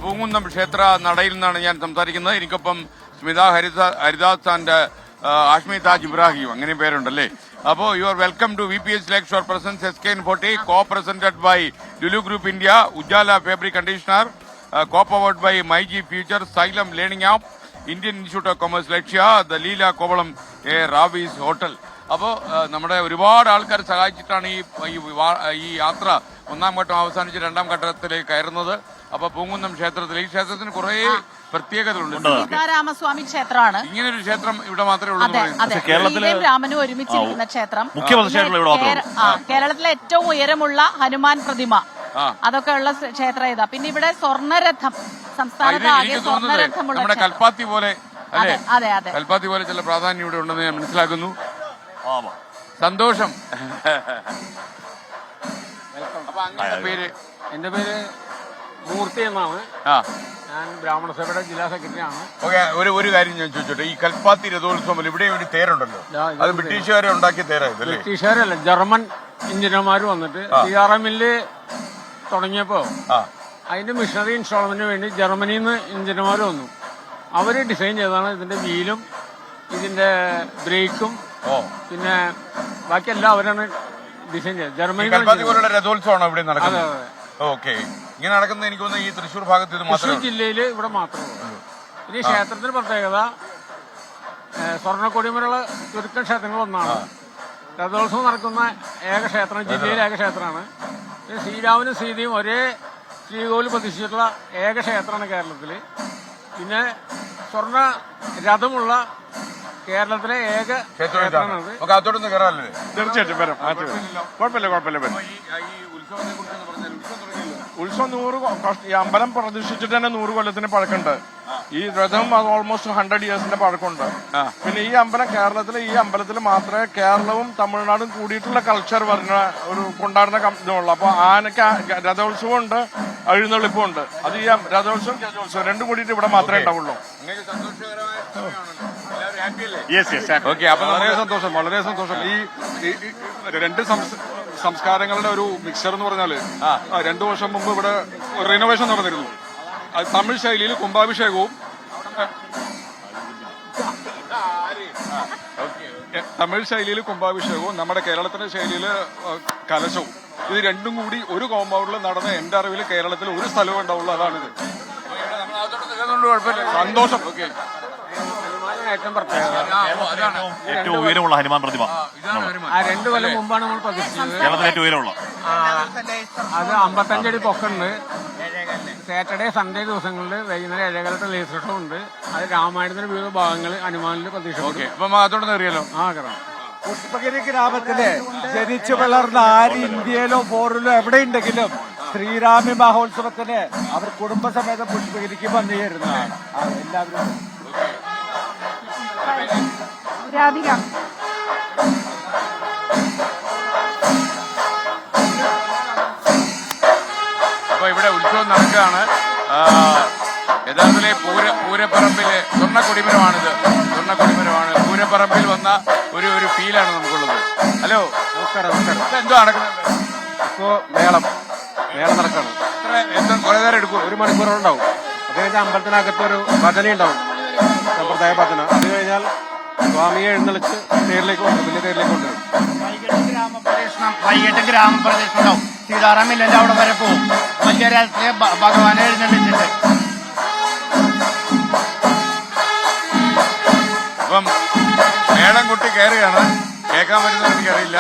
പൂങ്കുന്നം ക്ഷേത്ര നടയിൽ നിന്നാണ് ഞാൻ സംസാരിക്കുന്നത്. എനിക്കൊപ്പം സ്മിത ഹരിദാസ് ആൻഡ് ആഷ്മി താജ് ഇബ്രാഹിം, അങ്ങനെ പേരുണ്ടല്ലേ. അപ്പോൾ you are welcome to VPH lake shore presents SKN40, co-presented by Lulu Group India, Ujala Fabric Conditioner, co-powered by MyG Future, Xylem Learning App, Indian Institute of Commerce, Lakshya, the Leela Kovalam Ravi's Hotel. അപ്പോൾ നമ്മുടെ ഒരുപാട് ആൾക്കാർ സഹായിച്ചിട്ടാണ് ഈ യാത്ര ഒന്നാം ഘട്ടം അവസാനിച്ച് രണ്ടാം ഘട്ടത്തിലേക്ക് കയറുന്നത്. അപ്പൊ പൂങ്കുന്നം ക്ഷേത്രത്തിൽ, ഈ ക്ഷേത്രത്തിന് കുറെ പ്രത്യേകതകളുണ്ട്. സീതാരാമസ്വാമി ക്ഷേത്രമാണ്. ഇങ്ങനൊരു ക്ഷേത്രം ഇവിടെ മാത്രമേ ഉള്ളൂ. കേരളത്തിലെ രാമനും ഒരുമിച്ചിരിക്കുന്ന ക്ഷേത്രം. കേരളത്തിലെ ഏറ്റവും ഉയരമുള്ള ഹനുമാൻ പ്രതിമ, അതൊക്കെ ഉള്ള ക്ഷേത്രം ഇതാ. പിന്നെ ഇവിടെ സ്വർണ്ണരഥം, സംസ്ഥാനത്ത് ആകെ സ്വർണ്ണരഥമുള്ള നമ്മുടെ കൽപ്പാത്തി പോലെ അല്ലേ? അതെ അതെ, കൽപ്പാത്തി പോലെ ചില പ്രാധാന്യം ഇവിടെ ഉണ്ടെന്ന് ഞാൻ മനസ്സിലാക്കുന്നു. സന്തോഷം. അപ്പൊ അങ്ങനെ പേര്? എന്റെ പേര് മൂർത്തി എന്നാണ്. ഞാൻ ബ്രാഹ്മണ സഭയുടെ ജില്ലാ സെക്രട്ടറി ആണ്. ഓക്കെ, ഒരു കാര്യം ഞാൻ ചോദിച്ചോട്ടെ, ഈ കൽപ്പാത്തി രഥോത്സവം ഇവിടെ ഒരു തേരുണ്ടല്ലോ, അത് ബ്രിട്ടീഷുകാരെ ഉണ്ടാക്കിയ തേരായത്? ബ്രിട്ടീഷുകാരല്ല, ജർമ്മൻ എഞ്ചിനീയർമാർ വന്നിട്ട് CRM മില്ല് തുടങ്ങിയപ്പോ അതിന്റെ മിഷണറി ഇൻസ്റ്റാൾമെന്റിന് വേണ്ടി ജർമ്മനിയിൽ നിന്ന് എഞ്ചിനീയർമാർ വന്നു. അവര് ഡിസൈൻ ചെയ്തതാണ് ഇതിന്റെ വീലും ഇതിന്റെ ബ്രേക്കും പിന്നെ ബാക്കിയെല്ലാം അവരാണ് ഡിസൈൻ ചെയ്തത്. ജർമ്മനി രഥോത്സവമാണ് ഇവിടെ നടക്കുന്നത്. ഓക്കെ, ഇങ്ങനെ നടക്കുന്നത് എനിക്ക് തോന്നുന്നു ഈ തൃശ്ശൂർ ഭാഗത്ത് തൃശ്ശൂർ ജില്ലയിൽ ഇവിടെ മാത്രമേ ഉള്ളൂ. ഇനി ക്ഷേത്രത്തിന്റെ പ്രത്യേകത, സ്വർണ്ണക്കൊടിമലുള്ള ചുരുക്കം ക്ഷേത്രങ്ങൾ ഒന്നാണ്. രഥോത്സവം നടക്കുന്ന ഏക ക്ഷേത്രം, ജില്ലയിലെ ഏക ക്ഷേത്രമാണ്. ശ്രീരാമനും സീതയും ഒരേ ശ്രീകോവിൽ പ്രതിഷ്ഠിച്ചിട്ടുള്ള ഏക ക്ഷേത്രമാണ് കേരളത്തിൽ. പിന്നെ സ്വർണ്ണ രഥമുള്ള കേരളത്തിലെ ഏക ക്ഷേത്രമാണത്. തീർച്ചയായിട്ടും വരാം, കുഴപ്പമില്ല. ഉത്സവം 100, ഈ അമ്പലം പ്രതീക്ഷിച്ചിട്ട് തന്നെ 100 കൊല്ലത്തിന് പഴക്കമുണ്ട്. ഈ രഥം ഓൾമോസ്റ്റ് 100 ഇയേഴ്സിന്റെ പഴക്കമുണ്ട്. പിന്നെ ഈ അമ്പലം കേരളത്തിലെ, ഈ അമ്പലത്തിൽ മാത്രമേ കേരളവും തമിഴ്നാടും കൂടിയിട്ടുള്ള കൾച്ചർ വരുന്ന ഒരു കൊണ്ടാടുന്ന ഇതുള്ളൂ. അപ്പൊ ആനക്ക് രഥോത്സവം ഉണ്ട്, എഴുന്നള്ളിപ്പും ഉണ്ട്. അത് ഈ രഥോത്സവം ഗജോത്സവം രണ്ടും കൂടിയിട്ട് ഇവിടെ മാത്രമേ ഉണ്ടാവുള്ളൂ. വളരെ സന്തോഷം. ഈ രണ്ട് സംസ്കാരങ്ങളുടെ ഒരു മിക്സർ എന്ന് പറഞ്ഞാല് 2 വർഷം മുമ്പ് ഇവിടെ റിനോവേഷൻ നടന്നിരുന്നു. അത് തമിഴ് ശൈലിയിൽ കുംഭാഭിഷേകവും നമ്മുടെ കേരളത്തിന്റെ ശൈലിയിൽ കലശവും, ഇത് രണ്ടും കൂടി ഒരു കോമ്പൗണ്ടിൽ നടന്ന എന്റെ അറിവിൽ കേരളത്തിൽ ഒരു സ്ഥലവും ഉണ്ടാവുള്ളൂ. അതാണിത്. സന്തോഷം. ഏറ്റവും ഉയരമുള്ള ഹനുമാൻ പ്രതിമ 2 കൊല്ലം മുമ്പാണ് നമ്മൾ പ്രതിഷ്ഠിച്ചത്. കേരളത്തിലെ ഏറ്റവും ഉയരമുള്ള അത് 55 അടി പൊക്കമുണ്ട്. സാറ്റർഡേ സൺഡേ ദിവസങ്ങളിൽ വൈകുന്നേരം 7:30 ലേസർ ഷോ ഉണ്ട്. അത് രാമായണത്തിന്റെ വിവിധ ഭാഗങ്ങൾ ഹനുമാനിൽ പ്രതിഷ്ഠിക്കും. പുഷ്പഗിരി ഗ്രാമത്തില് ജനിച്ചു വളർന്ന ആര് ഇന്ത്യയിലോ ഫോറിലോ എവിടെ ഉണ്ടെങ്കിലും ശ്രീരാമി മഹോത്സവത്തിന് അവർ കുടുംബസമേതം പുഷ്പഗിരിക്ക് വന്നുചേരുന്നതാണ്. എല്ലാവരും അപ്പൊ ഇവിടെ ഉത്സവം നടക്കുകയാണ്. യഥാർത്ഥത്തിലെ പൂരപ്പറമ്പിലെ സ്വർണ്ണക്കൊടിമരമാണിത്. സ്വർണ്ണക്കൊടിമരമാണ്. പൂരപ്പറമ്പിൽ വന്ന ഒരു ഫീലാണ് നമുക്കുള്ളത്. ഹലോ, നമസ്കാരം. എന്തോ നടക്കുന്നത്? ഇപ്പോ മേളം നടക്കാണ്. കുറെ നേരം എടുക്കും? 1 മണിക്കൂറുണ്ടാവും. അത് കഴിഞ്ഞാൽ അമ്പലത്തിനകത്തൊരു ഭജന ഉണ്ടാവും, സമ്പ്രദായ ഭജന. അത് കഴിഞ്ഞാൽ സ്വാമിയെ എഴുന്നള്ളിച്ച് തേരിലേക്ക് കൊണ്ടുവരും, വലിയ തേരിലേക്ക് കൊണ്ടുവരും. വൈകിട്ട് ഗ്രാമപ്രദേശം ഉണ്ടാവും. സീതാറാം മില്ലിന്റെ അവിടെ വരെ പോകും. വലിയ രാത്രി ഭഗവാനെ എഴുന്നള്ളിച്ചിട്ട്. അപ്പം മേളം കൊട്ടി കയറുകയാണ്. കേൾക്കാൻ പറ്റുന്നത് എനിക്കറിയില്ല.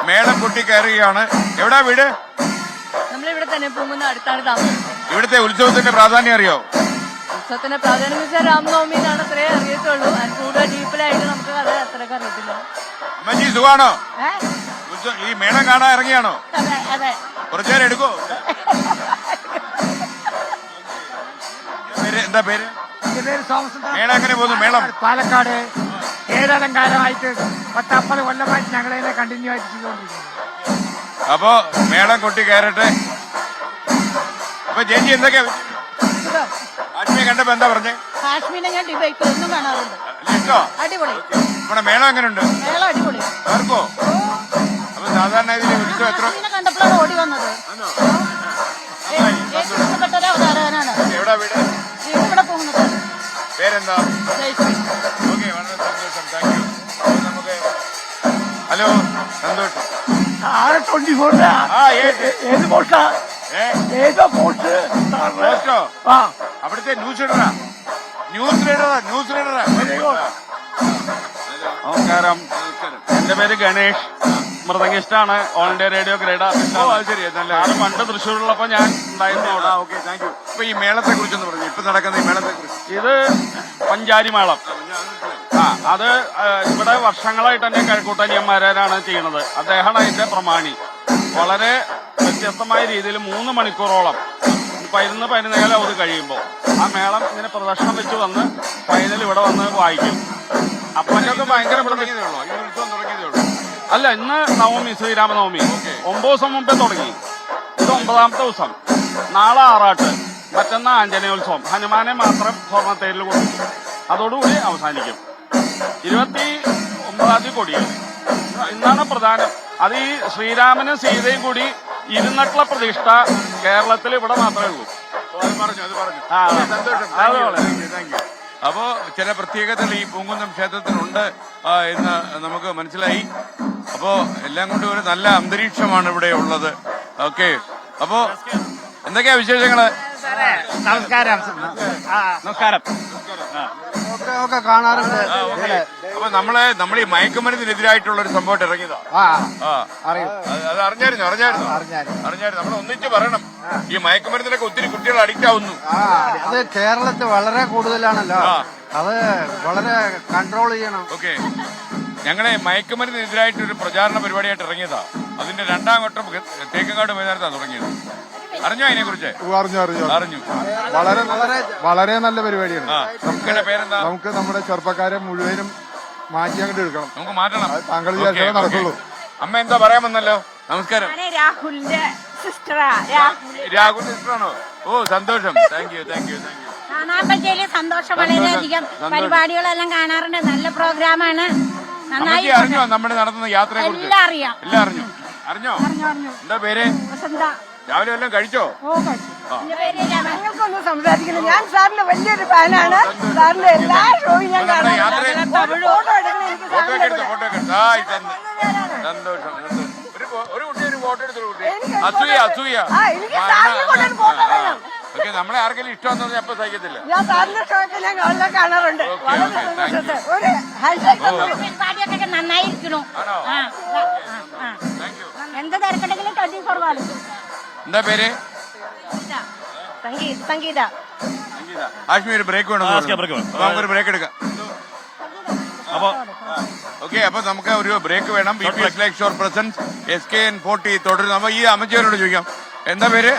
മേളം പൊട്ടി കയറുകയാണ്. എവിടാ വീട്? നമ്മളിവിടെ തന്നെ പോകുന്ന അടുത്താണ് താമസം. ഇവിടുത്തെ ഉത്സവത്തിന്റെ പ്രാധാന്യം അറിയോ? ഉത്സവത്തിന്റെ പ്രാധാന്യം വെച്ചാൽ രാമനവമി എന്നാണ് അത്രേ അറിയത്തുള്ളൂ. അതിന് കൂടുതൽ ഡീപ്പിലായിട്ട് നമുക്ക് അത് അത്രയൊക്കെ അറിയത്തില്ല. അമ്മജി സുഖാണോ? ഈ മേളം കാണാൻ ഇറങ്ങിയാണോ? അതെ അതെ. കുറച്ചുനേരം എടുക്കോ? എന്താ പേര്? മേളം എങ്ങനെ പോകുന്നു? മേളം പാലക്കാട് ഏതാനും കാലമായിട്ട് 10-50 കൊല്ലമായിട്ട് ഞങ്ങളതിനെ കണ്ടിന്യൂ ആയിട്ട് ചെയ്തുകൊണ്ടിരിക്കുന്നു. അപ്പോ മേളം കൊട്ടി കയറട്ടെ. അപ്പൊ ചേച്ചി എന്തൊക്കെയാ ആശ്മിയെ കണ്ടപ്പോ എന്താ പറഞ്ഞേ? കാശ്മീരിനെ ഞാൻ ഡിബേറ്റ് ഒന്നും കാണാറുണ്ട്. ഇഷ്ടോ? അടിപൊളി. നമ്മുടെ മേളം എങ്ങനെയുണ്ട്? മേളം അടിപൊളി. കേൾക്കോ? അപ്പൊ സാധാരണ ഇതിൽ ഉത്സവം എത്ര കണ്ടപ്പോഴാണ് ഓടി വന്നത്. ഇഷ്ടപ്പെട്ട ഒരു അവതാരകനാണ്. എവിടാ വീട്? ഇവിടെ പോകുന്നത്. പേരെന്താ? ജയശ്രീ. ഓക്കെ, വളരെ സന്തോഷം. Thank you. നമുക്ക് ഹലോ, സന്തോഷം. 24 ആ ഏത് പോസ്റ്റാ? ഏതോ പോസ്റ്റ് പോസ്റ്റോ? ആ അവിടുത്തെ ന്യൂസ് റീഡറാ. ന്യൂസ് റീഡറാ. നമസ്കാരം, എന്റെ പേര് ഗണേഷ്, മൃദംഗിസ്റ്റാണ്. ഓൾ ഇന്ത്യ റേഡിയോ ഗ്രേഡ് ശരി, നല്ല പണ്ട് തൃശ്ശൂരിലുള്ളപ്പോ ഞാൻ ഉണ്ടായിരുന്നു അവിടെ. Okay, thank you. അപ്പൊ ഈ മേളത്തെ കുറിച്ചൊന്ന് പറഞ്ഞു. ഇപ്പൊ നടക്കുന്ന ഈ മേളത്തെ കുറിച്ച്. ഇത് പഞ്ചാരി മേളം. അത് ഇവിടെ വർഷങ്ങളായിട്ട് തന്നെ കഴക്കൂട്ടനിയന്മാരാണ് ചെയ്യുന്നത്. അദ്ദേഹമാണ് അതിന്റെ പ്രമാണി. വളരെ വ്യത്യസ്തമായ രീതിയിൽ 3 മണിക്കൂറോളം 11 അത് കഴിയുമ്പോൾ ആ മേളം ഇങ്ങനെ പ്രദർശനം വെച്ച് വന്ന് ഫൈനൽ ഇവിടെ വന്ന് വായിക്കും. അപ്പനൊക്കെ ഭയങ്കര അല്ല, ഇന്ന് നവമി, ശ്രീരാമനവമി. 9 ദിവസം മുമ്പേ തുടങ്ങി. ഇത് 9ാമത്തെ ദിവസം. നാളെ ആറാട്ട്, മറ്റന്നാ ആഞ്ജനേയോത്സവം. ഹനുമാനെ മാത്രം സ്വർണ്ണത്തേരിൽ കൊടുക്കും. അതോടുകൂടി അവസാനിക്കും. 29-ാം തീയതി കൊടിയേറി. ഇന്നാണ് പ്രധാനം. അത് ഈ ശ്രീരാമനും സീതയും കൂടി ഇരുന്നിട്ടുള്ള പ്രതിഷ്ഠ കേരളത്തിൽ ഇവിടെ മാത്രമേ ഉള്ളൂ. അപ്പോ ചില പ്രത്യേകതകൾ ഈ പൂങ്കുന്നം ക്ഷേത്രത്തിനുണ്ട് എന്ന് നമുക്ക് മനസ്സിലായി. അപ്പോ എല്ലാം കൊണ്ടും ഒരു നല്ല അന്തരീക്ഷമാണ് ഇവിടെ ഉള്ളത്. ഓക്കെ, അപ്പോ എന്തൊക്കെയാ വിശേഷങ്ങള്? നമസ്കാരം. നമസ്കാരം. ഒക്കെ കാണാറുണ്ട്. അപ്പൊ നമ്മൾ ഈ മയക്കുമരുന്നിനെതിരായിട്ടുള്ള ഒരു സംഭവം ഇറങ്ങിയതാ. അത് അറിഞ്ഞായിരുന്നു. നമ്മൾ ഒന്നിച്ച് പറയണം. ഈ മയക്കുമരുന്നിലൊക്കെ ഒത്തിരി കുട്ടികൾ അഡിക്റ്റ് ആവുന്നു. അത് കേരളത്തിൽ വളരെ കൂടുതലാണല്ലോ. അത് വളരെ കൺട്രോൾ ചെയ്യണം. ഓക്കെ, ഞങ്ങളെ മയക്കുമരുന്നിനെതിരായിട്ടൊരു പ്രചാരണ പരിപാടിയായിട്ട് ഇറങ്ങിയതാ. അതിന്റെ 2ാം ഘട്ടം തേക്കങ്കാട് മൈതാനത്താണ് തുടങ്ങിയത്. അറിഞ്ഞോ അതിനെ കുറിച്ച്? അറിഞ്ഞു. വളരെ നല്ല പരിപാടിയാണ്. നമുക്കിടെ പേരെന്താ? നമുക്ക് നമ്മുടെ ചെറുപ്പക്കാരെ മുഴുവനും മാറ്റി അങ്ങോട്ട് എടുക്കണം. നമുക്ക് മാറ്റണം. താങ്കൾ വിചാരിച്ചാലേ നടക്കുള്ളൂ. അമ്മ എന്താ പറയാമെന്നല്ലോ? നമസ്കാരം. രാഹുലിന്റെ സിസ്റ്ററാ. രാഹുൽ സിസ്റ്ററാണോ? ഓ, സന്തോഷം. Thank you. കാണാൻ പറ്റിയതിൽ സന്തോഷം. വളരെയധികം പരിപാടികളെല്ലാം കാണാറുണ്ട്. നല്ല പ്രോഗ്രാമാണ്. നന്നായി അറിഞ്ഞോ നമ്മുടെ നടത്തുന്ന യാത്രയെ കുറിച്ച്? എല്ലാം അറിഞ്ഞോ? എന്താ പേര്? രാവിലെ വല്ലതും കഴിച്ചോ? ഞങ്ങൾക്കൊന്നും സംസാരിക്കില്ല. ഞാൻ സാറിന്റെ വലിയൊരു ഫാനാണ്. സാറിന്റെ എല്ലാ ഷോയും ഞാൻ കാണാറുണ്ട്. ഫോട്ടോ ഒക്കെ എടുത്തോ? സന്തോഷം. ഒരു കുട്ടി ഒരു ഫോട്ടോ എടുത്തൊരു കുട്ടി. അസൂയ. ഓക്കെ, നമ്മളെ ആർക്കെങ്കിലും ഇഷ്ടമെന്ന് അപ്പൊ സഹിക്കത്തില്ല. ഞാൻ സാറിന്റെ ഷോയൊക്കെ ഞാൻ കാണാറുണ്ട്. ഒരു പരിപാടിയൊക്കെ നന്നായിരിക്കണു. എന്ത് തിരക്കുണ്ടെങ്കിലും 24 കാലം. എന്താ പേര്? സംഗീത. ആശ്മി, ഒരു ബ്രേക്ക് വേണം. നമുക്കൊരു ബ്രേക്ക് എടുക്കാം. ഓക്കെ, അപ്പൊ നമുക്ക് ഒരു ബ്രേക്ക് വേണം. VPS ലേക്ക് ഷോർ പ്രസൻസ് SKN40 തുടരുന്നു. അപ്പൊ ഈ അമ്മച്ചിയോട് ചോദിക്കാം, എന്താ പേര്?